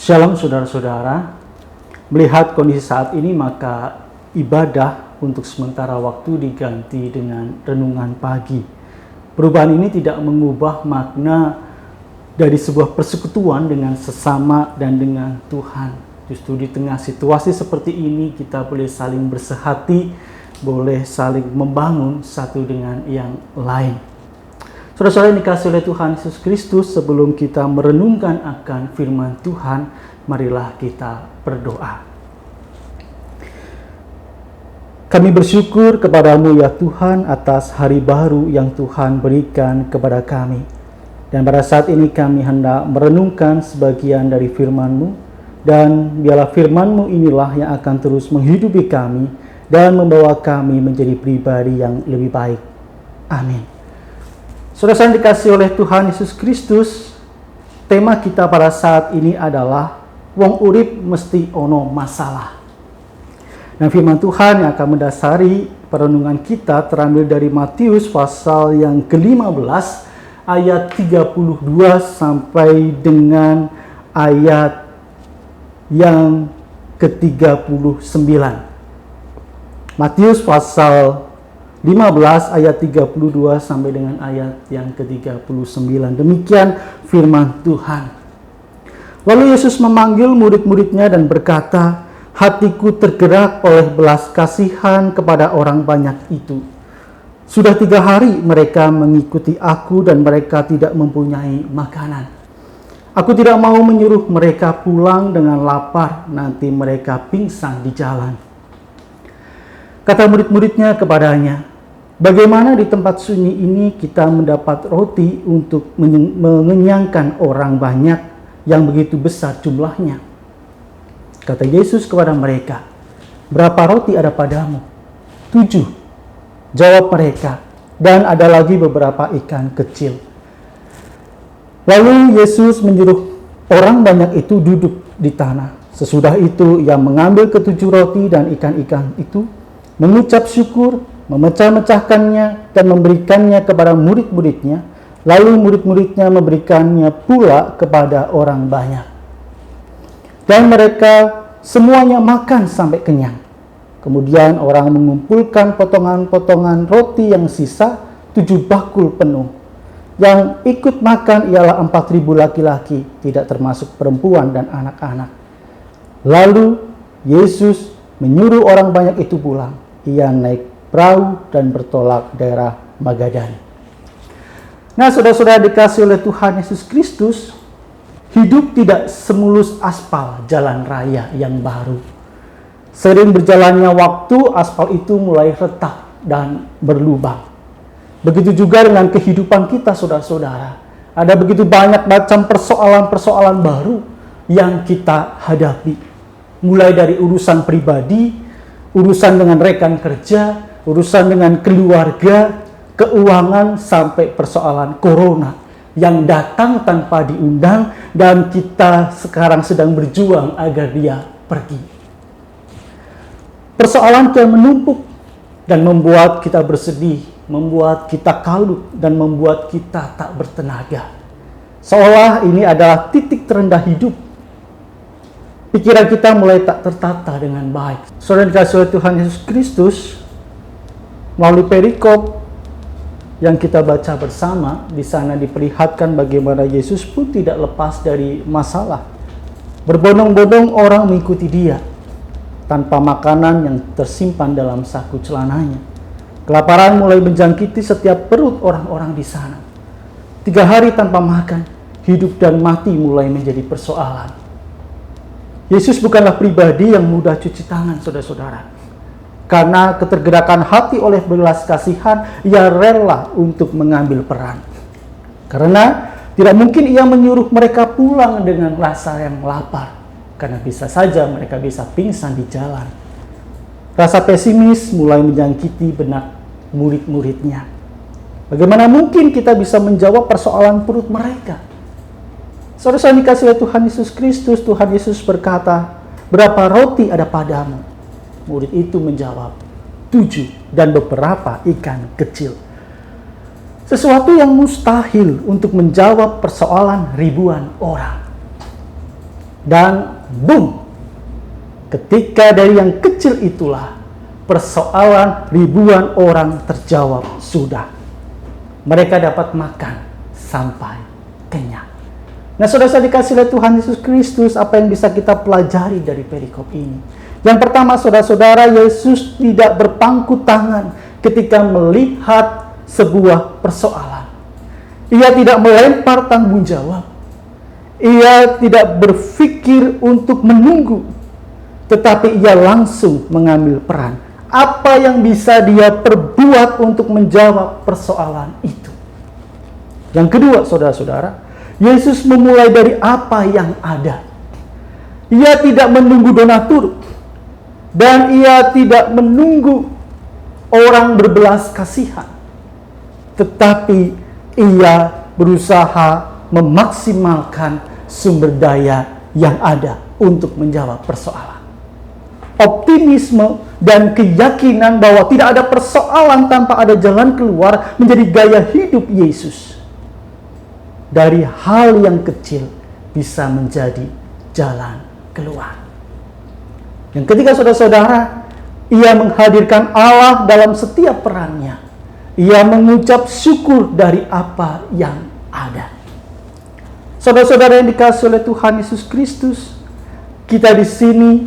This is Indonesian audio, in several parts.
Shalom saudara-saudara, melihat kondisi saat ini maka ibadah untuk sementara waktu diganti dengan renungan pagi. Perubahan ini tidak mengubah makna dari sebuah persekutuan dengan sesama dan dengan Tuhan. Justru di tengah situasi seperti ini kita boleh saling bersehati, boleh saling membangun satu dengan yang lain. Saudara-saudara yang dikasihi oleh Tuhan Yesus Kristus, sebelum kita merenungkan akan firman Tuhan, marilah kita berdoa. Kami bersyukur kepadamu ya Tuhan atas hari baru yang Tuhan berikan kepada kami. Dan pada saat ini kami hendak merenungkan sebagian dari firman-Mu, dan biarlah firman-Mu inilah yang akan terus menghidupi kami dan membawa kami menjadi pribadi yang lebih baik. Amin. Saudara-saudara dikasihi oleh Tuhan Yesus Kristus, tema kita pada saat ini adalah wong urip mesti ono masalah. Dan firman Tuhan yang akan mendasari perenungan kita terambil dari Matius pasal yang ke-15 ayat 32 sampai dengan ayat yang ke-39. Matius pasal 15 ayat 32 sampai dengan ayat yang ke-39. Demikian firman Tuhan. Lalu Yesus memanggil murid-muridnya dan berkata, "Hatiku tergerak oleh belas kasihan kepada orang banyak itu. Sudah 3 hari mereka mengikuti aku dan mereka tidak mempunyai makanan. Aku tidak mau menyuruh mereka pulang dengan lapar, nanti mereka pingsan di jalan." Kata murid-muridnya kepadanya, "Bagaimana di tempat sunyi ini kita mendapat roti untuk mengenyangkan orang banyak yang begitu besar jumlahnya?" Kata Yesus kepada mereka, "Berapa roti ada padamu?" 7, jawab mereka, "Dan ada lagi beberapa ikan kecil." Lalu Yesus menyuruh orang banyak itu duduk di tanah. Sesudah itu ia mengambil ke-7 roti dan ikan-ikan itu, mengucap syukur, memecah-mecahkannya dan memberikannya kepada murid-muridnya, lalu murid-muridnya memberikannya pula kepada orang banyak. Dan mereka semuanya makan sampai kenyang. Kemudian orang mengumpulkan potongan-potongan roti yang sisa 7 bakul penuh. Yang ikut makan ialah 4.000 laki-laki, tidak termasuk perempuan dan anak-anak. Lalu Yesus menyuruh orang banyak itu pulang. Ia naik perahu dan bertolak daerah Magadan. Nah, saudara-saudara dikasihi oleh Tuhan Yesus Kristus, hidup tidak semulus aspal jalan raya yang baru. Sering berjalannya waktu, aspal itu mulai retak dan berlubang. Begitu juga dengan kehidupan kita, saudara-saudara. Ada begitu banyak macam persoalan-persoalan baru yang kita hadapi. Mulai dari urusan pribadi, urusan dengan rekan kerja, urusan dengan keluarga, keuangan, sampai persoalan corona yang datang tanpa diundang dan kita sekarang sedang berjuang agar dia pergi. Persoalan yang menumpuk dan membuat kita bersedih, membuat kita kalut dan membuat kita tak bertenaga. Seolah ini adalah titik terendah hidup. Pikiran kita mulai tak tertata dengan baik. Saudara dikasihi oleh Tuhan Yesus Kristus, melalui perikop yang kita baca bersama, di sana diperlihatkan bagaimana Yesus pun tidak lepas dari masalah. Berbondong-bondong orang mengikuti dia, tanpa makanan yang tersimpan dalam saku celananya. Kelaparan mulai menjangkiti setiap perut orang-orang di sana. 3 hari tanpa makan, hidup dan mati mulai menjadi persoalan. Yesus bukanlah pribadi yang mudah cuci tangan, saudara-saudara. Karena ketergerakan hati oleh belas kasihan, ia rela untuk mengambil peran. Karena tidak mungkin ia menyuruh mereka pulang dengan rasa yang lapar. Karena bisa saja mereka bisa pingsan di jalan. Rasa pesimis mulai menjangkiti benak murid-muridnya. Bagaimana mungkin kita bisa menjawab persoalan perut mereka? Saudara dikasihi oleh Tuhan Yesus Kristus, Tuhan Yesus berkata, "Berapa roti ada padamu?" Murid itu menjawab, 7 dan beberapa ikan kecil. Sesuatu yang mustahil untuk menjawab persoalan ribuan orang. Dan boom, ketika dari yang kecil itulah persoalan ribuan orang terjawab sudah. Mereka dapat makan sampai kenyang. Nah, saudara-saudara dikasih oleh Tuhan Yesus Kristus, apa yang bisa kita pelajari dari perikop ini? Yang pertama, saudara-saudara, Yesus tidak berpangku tangan ketika melihat sebuah persoalan. Ia tidak melempar tanggung jawab. Ia tidak berpikir untuk menunggu, tetapi ia langsung mengambil peran. Apa yang bisa dia perbuat untuk menjawab persoalan itu? Yang kedua, saudara-saudara, Yesus memulai dari apa yang ada. Ia tidak menunggu donatur, dan ia tidak menunggu orang berbelas kasihan, tetapi ia berusaha memaksimalkan sumber daya yang ada untuk menjawab persoalan. Optimisme dan keyakinan bahwa tidak ada persoalan tanpa ada jalan keluar menjadi gaya hidup Yesus. Dari hal yang kecil bisa menjadi jalan keluar. Yang ketiga, saudara-saudara, ia menghadirkan Allah dalam setiap perannya. Ia mengucap syukur dari apa yang ada. Saudara-saudara yang dikasihi oleh Tuhan Yesus Kristus, kita di sini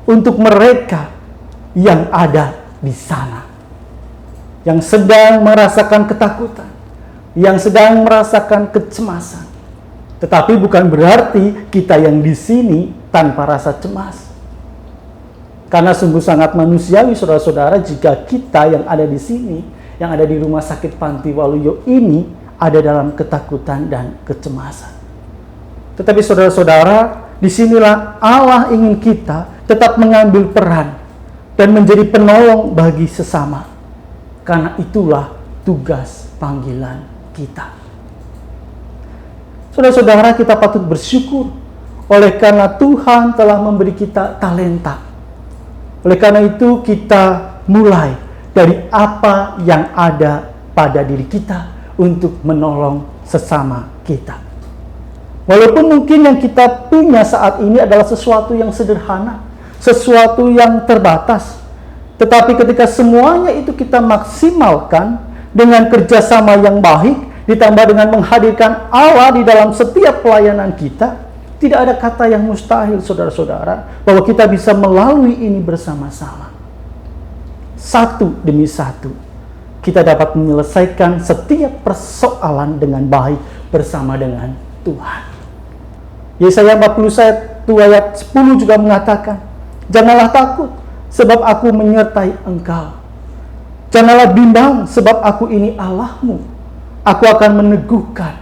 untuk mereka yang ada di sana, yang sedang merasakan ketakutan, yang sedang merasakan kecemasan. Tetapi bukan berarti kita yang di sini tanpa rasa cemas. Karena sungguh sangat manusiawi, saudara-saudara, jika kita yang ada di sini, yang ada di rumah sakit Panti Waluyo ini, ada dalam ketakutan dan kecemasan. Tetapi saudara-saudara, disinilah Allah ingin kita tetap mengambil peran dan menjadi penolong bagi sesama. Karena itulah tugas panggilan kita. Saudara-saudara, kita patut bersyukur oleh karena Tuhan telah memberi kita talenta. Oleh karena itu kita mulai dari apa yang ada pada diri kita untuk menolong sesama kita. Walaupun mungkin yang kita punya saat ini adalah sesuatu yang sederhana, sesuatu yang terbatas. Tetapi ketika semuanya itu kita maksimalkan dengan kerjasama yang baik, ditambah dengan menghadirkan Allah di dalam setiap pelayanan kita, tidak ada kata yang mustahil, saudara-saudara, bahwa kita bisa melalui ini bersama-sama. Satu demi satu, kita dapat menyelesaikan setiap persoalan dengan baik bersama dengan Tuhan. Yesaya 41 ayat 10 juga mengatakan, janganlah takut, sebab aku menyertai engkau. Janganlah bimbang, sebab aku ini Allahmu. Aku akan meneguhkan,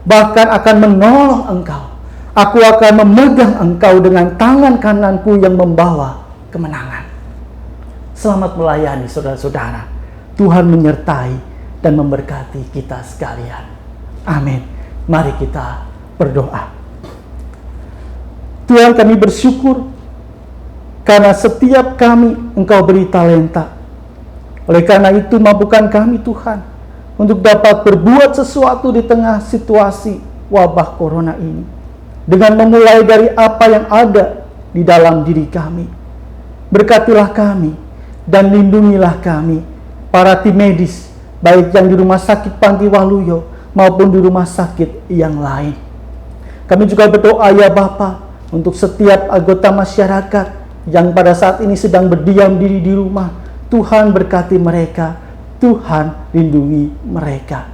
bahkan akan menolong engkau. Aku akan memegang engkau dengan tangan kananku yang membawa kemenangan. Selamat melayani, saudara-saudara. Tuhan menyertai dan memberkati kita sekalian. Amin. Mari kita berdoa. Tuhan, kami bersyukur karena setiap kami Engkau beri talenta. Oleh karena itu, mampukan kami Tuhan untuk dapat berbuat sesuatu di tengah situasi wabah corona ini, dengan memulai dari apa yang ada di dalam diri kami. Berkatilah kami dan lindungilah kami, para tim medis, baik yang di rumah sakit Panti Waluyo maupun di rumah sakit yang lain. Kami juga berdoa ya Bapa, untuk setiap anggota masyarakat yang pada saat ini sedang berdiam diri di rumah. Tuhan berkati mereka, Tuhan lindungi mereka.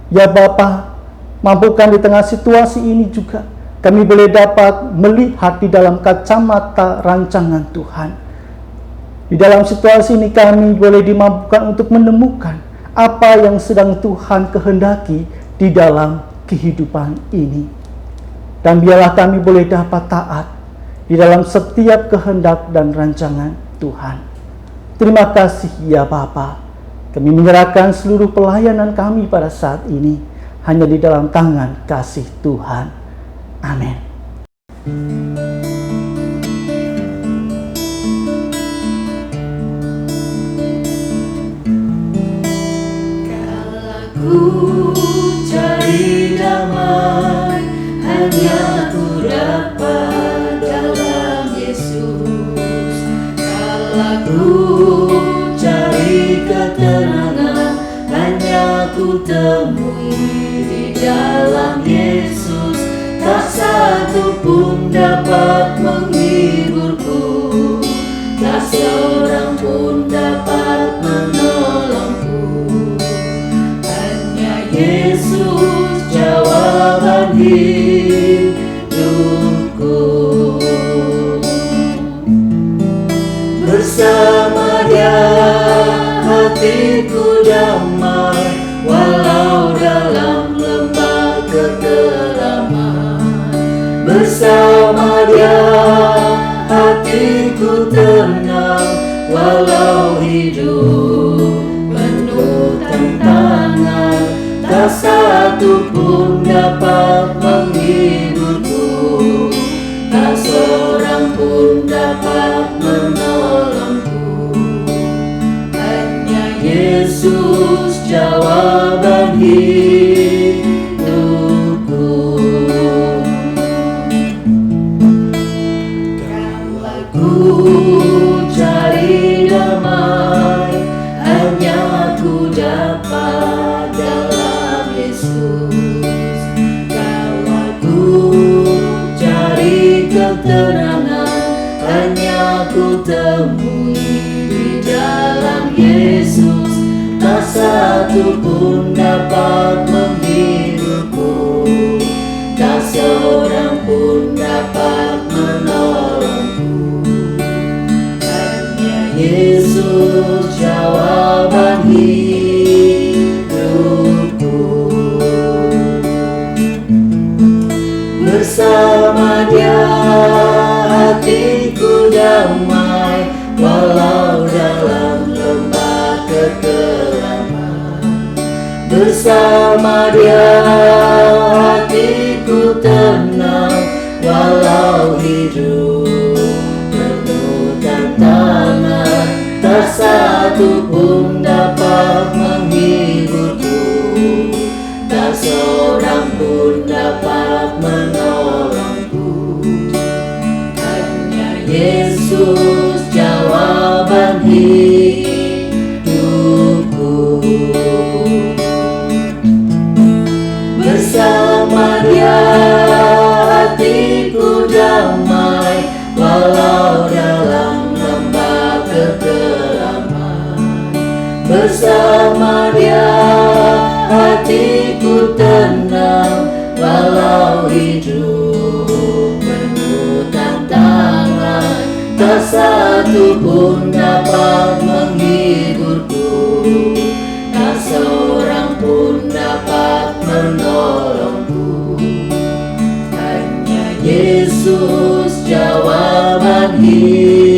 Ya Bapa, mampukan di tengah situasi ini juga kami boleh dapat melihat di dalam kacamata rancangan Tuhan. Di dalam situasi ini kami boleh dimampukan untuk menemukan apa yang sedang Tuhan kehendaki di dalam kehidupan ini. Dan biarlah kami boleh dapat taat di dalam setiap kehendak dan rancangan Tuhan. Terima kasih ya Bapa. Kami menyerahkan seluruh pelayanan kami pada saat ini hanya di dalam tangan kasih Tuhan. Amin. Kalau ku cari damai, hanya ku dapat temui di dalam Yesus, tak satu pun dapat menghiburku, tak seorang pun dapat menolongku. Hanya Yesus jawaban hidupku. Bersama Dia hatiku damai, walau dalam lembah kekelaman. Bersama Dia hatiku tenang, walau hidup penuh tantangan. Tak satu pun dapat menghiburku, tak seorang pun dapat menolongku. Hanya Yesus jawaban hidupku. Kalau ku cari damai, hanya ku dapat dalam Yesus. Kalau ku cari ketenangan, hanya ku temui di dalam Yesus. Tak satu pun dapat menghiburku, tak seorang pun dapat menolongku. Hanya Yesus jawaban hidupku. Bersama Dia hatiku damai, walau dalam lembah kekelaman. Bersama Dia hatiku tenang, walau hidup penuh tantangan. Tak satu pun dapat menghiburku, tak seorang pun dapat menolongku. Hanya Yesus jawaban hidupku. Bersama Dia hatiku damai, walau dalam lembah kekelaman. Bersama Dia hatiku tenang, walau hidup penuh tantangan. Tak satu pun dapat menghiburku, tak seorang pun dapat menolongku. Hanya Yesus jawaban hidupku.